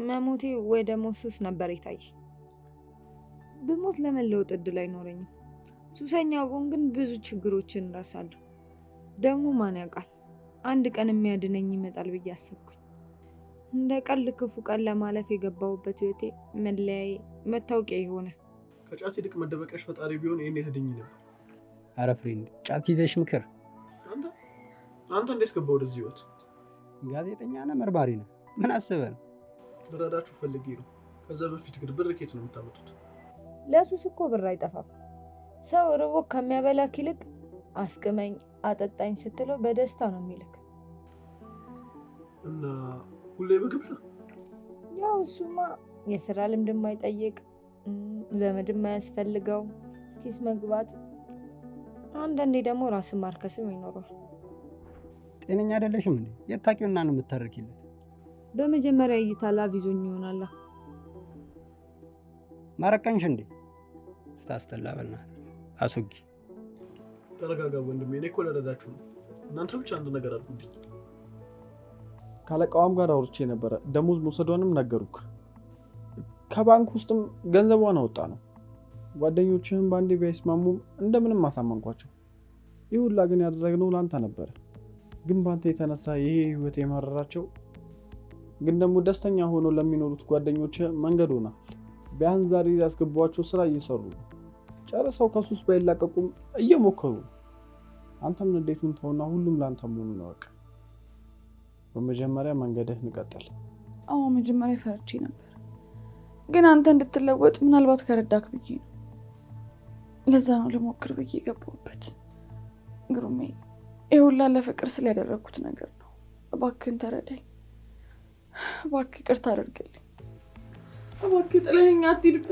መሞቴ ወይ ደግሞ ሱስ ነበር የታየኝ። ብሞት ለመለወጥ እድል አይኖረኝም። ሱሰኛ ብሆን ግን ብዙ ችግሮችን እረሳለሁ። ደግሞ ማን ያውቃል አንድ ቀን የሚያድነኝ ይመጣል ብዬ አሰብኩኝ። እንደ ቀልድ ክፉ ቀን ለማለፍ የገባሁበት ህይወቴ መለያዬ መታወቂያ የሆነ ከጫት ይልቅ መደበቂያሽ ፈጣሪ ቢሆን ይሄን የተደኝ ነበር። አረ ፍሬንድ ጫት ይዘሽ ምክር። አንተ እንዴት ገባ ወደዚህ ህይወት? ጋዜጠኛ ነህ መርማሪ ነህ? ምን አስበህ ነው? ልረዳችሁ ፈልጌ ነው። ከዛ በፊት ግን ብር ከየት ነው የምታመጡት? ለሱስ እኮ ብር አይጠፋም። ሰው ርቦ ከሚያበላክ ይልቅ አስቅመኝ አጠጣኝ ስትለው በደስታ ነው የሚልክ። እና ሁሌ ምግብ ነው? ያው እሱማ የስራ ልምድ የማይጠይቅ ዘመድ የማያስፈልገው ኪስ መግባት፣ አንዳንዴ ደግሞ ራስን ማርከስም ይኖረዋል። ጤነኛ አይደለሽም እንዴ? የታቂውና ነው የምታረኪለት? በመጀመሪያ እይታ ላቪዞኝ ይሆናል። ማረቀንሽ እንዴ? ስታስጠላ በእናትህ አስወጊ። ተረጋጋ ወንድሜ፣ እኔ እኮ ልረዳችሁ ነው። እናንተ ብቻ አንድ ነገር አድርጉልኝ። ካለቃዋም ጋር አውርቼ ነበረ። ደሞዝ መውሰዷንም ነገሩክ። ከባንክ ውስጥም ገንዘቧን አወጣ ነው። ጓደኞችህም ባንዴ ቢያስማሙም እንደምንም አሳመንኳቸው። ይህ ሁላ ግን ያደረግነው ላንተ ነበረ። ግን ባንተ የተነሳ ይሄ ህይወት የመረራቸው፣ ግን ደግሞ ደስተኛ ሆኖ ለሚኖሩት ጓደኞች መንገድ ሆና ቢያንስ ዛሬ ያስገቧቸው ስራ እየሰሩ ነው። ጨርሰው ከሱስ ባይላቀቁም እየሞከሩ ነው። አንተም ንዴቱን ተውና ሁሉም ላንተ መሆኑን እወቅ። በመጀመሪያ መንገድህን ቀጥል። አዎ መጀመሪያ ፈርቼ ነበር፣ ግን አንተ እንድትለወጥ ምናልባት ከረዳክ ብዬ ነው። ለዛ ነው ልሞክር ብዬ የገባሁበት። ግሩሜ ይሁላ ለፍቅር ስላደረኩት ነገር ነው። እባክህን ተረዳኝ። እባክህ ይቅርታ አድርግልኝ። እባክህ ጥለኸኝ አትሂድ።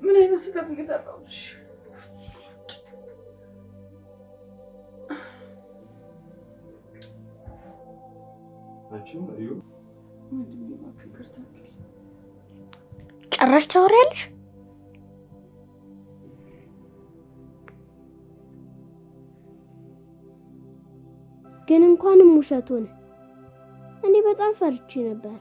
ምን አይነት ስህተት እየሰራሁሽ? ጭራሽ ታወሪያለሽ? ግን እንኳንም ውሸት ሆነ። እኔ በጣም ፈርቼ ነበር።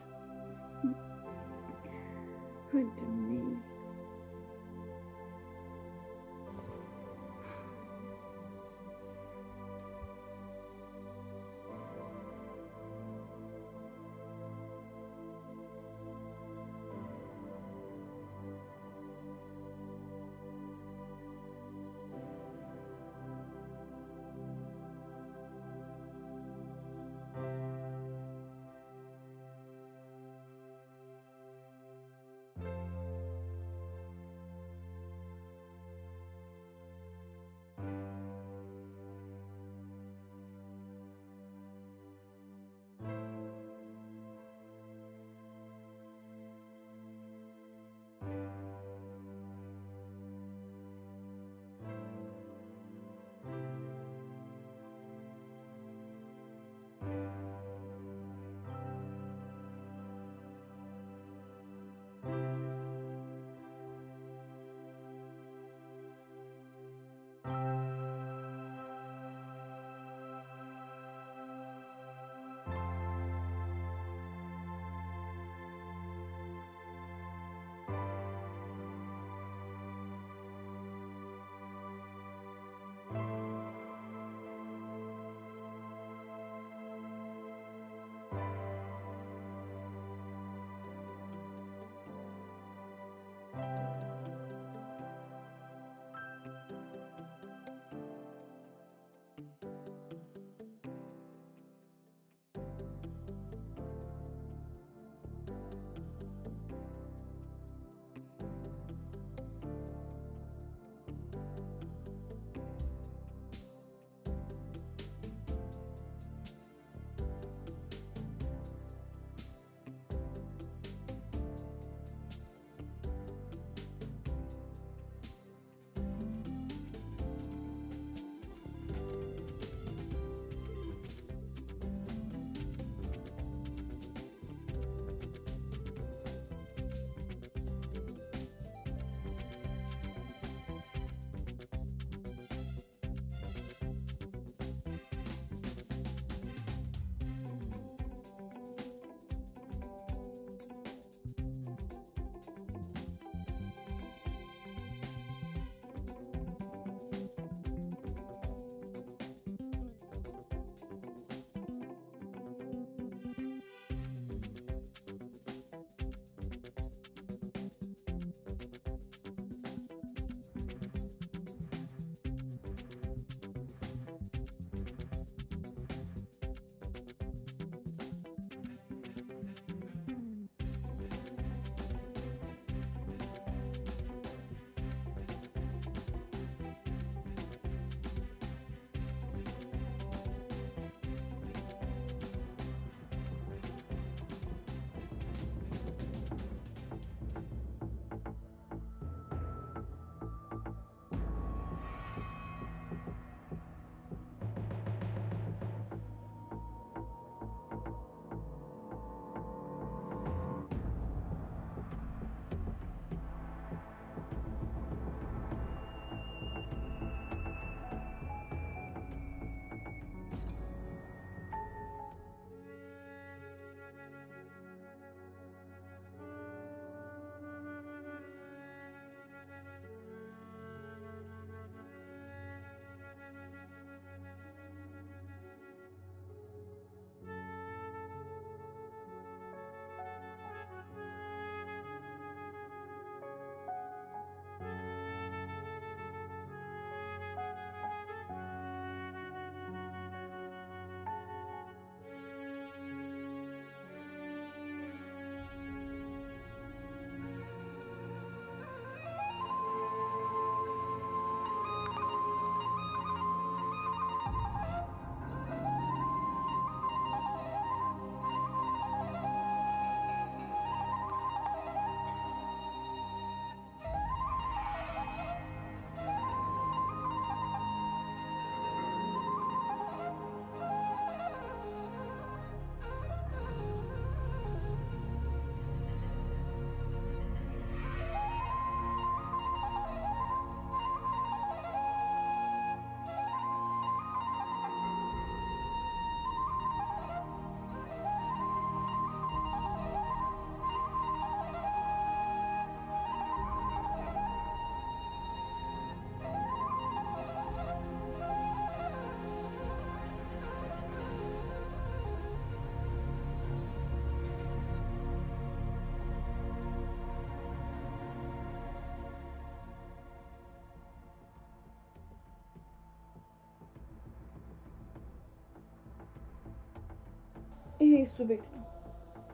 እሱ ቤት ነው።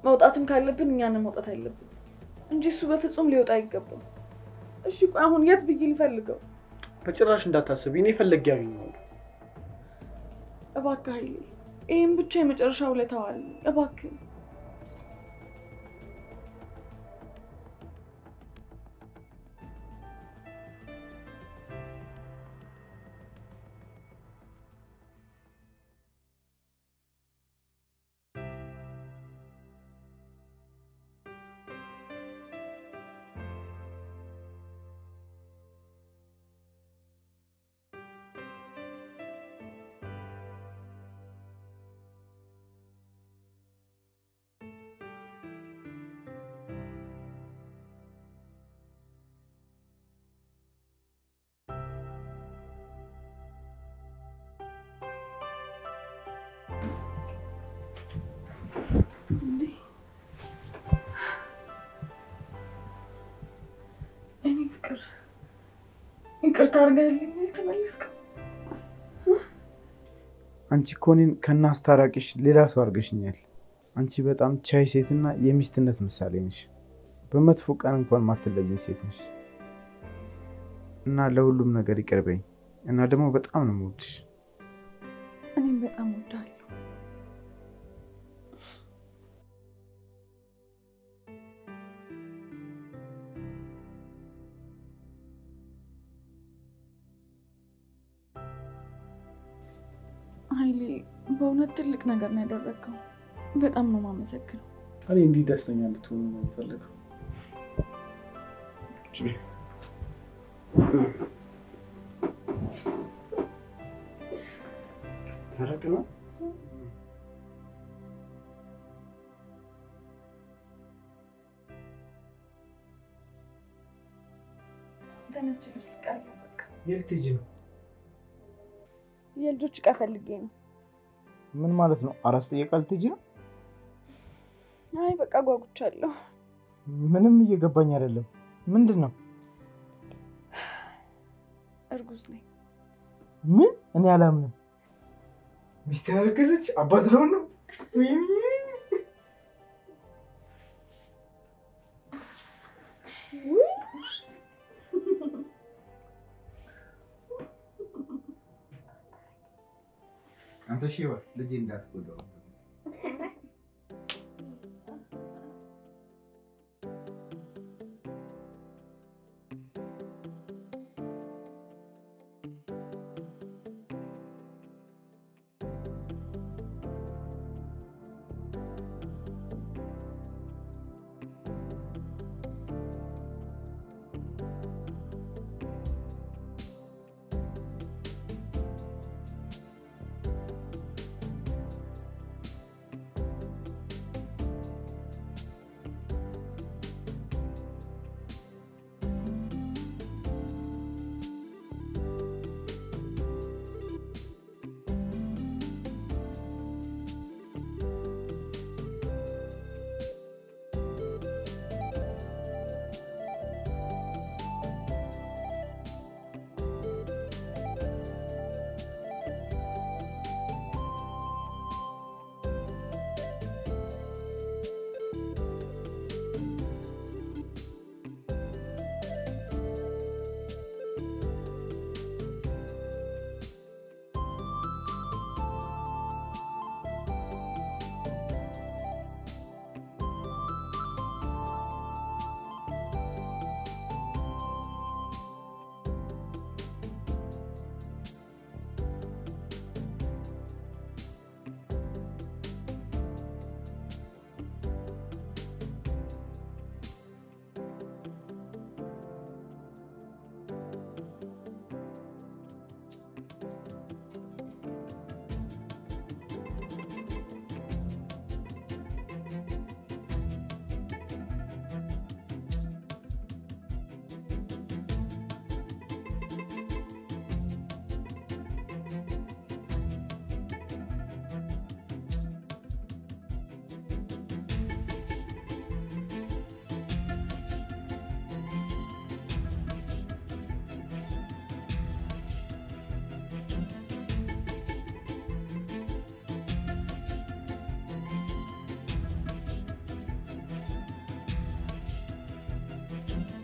መውጣትም ካለብን እኛን መውጣት አለብን እንጂ እሱ በፍጹም ሊወጣ አይገባም። እሺ ቆይ አሁን የት ብዬ ልፈልገው? በጭራሽ እንዳታስቢ፣ እኔ ፈለግ ያገኘዋለሁ። እባክህ ኃይሌ፣ ይህም ብቻ የመጨረሻ ውለታ ዋል። እባክህ ይቅርታ አድርገልኝ ተመለስከው። አንቺ እኮ እኔን ከናስታራቂሽ ሌላ ሰው አድርገሽኛል። አንቺ በጣም ቻይ ሴትና የሚስትነት ምሳሌ ነሽ። በመጥፎ ቀን እንኳን ማትለየኝ ሴት ነሽ እና ለሁሉም ነገር ይቅርበኝ እና ደግሞ በጣም ነው የምወድሽ። እኔም በጣም እወድሃለሁ። ኃይሌ በእውነት ትልቅ ነገር ነው ያደረግከው። በጣም ነው የማመሰግነው። እኔ እንዲህ ደስተኛ እንድትሆኑ ነው የምፈልገው። ታረቅና ተነስቼ ልብስ ልቀይር። በቃ የት ልጅ ነው? የልጆች ዕቃ ፈልጌ ነው። ምን ማለት ነው? አራስ ጥየቃ ልትሄጂ ነው? አይ በቃ ጓጉቻለሁ። ምንም እየገባኝ አይደለም። ምንድን ነው? እርጉዝ ነኝ። ምን? እኔ አላምንም። ሚስት ያረገዘች አባት ለሆን ነው? አንተ ሺዋ ልጅ እንዳትጎዳው። ነው።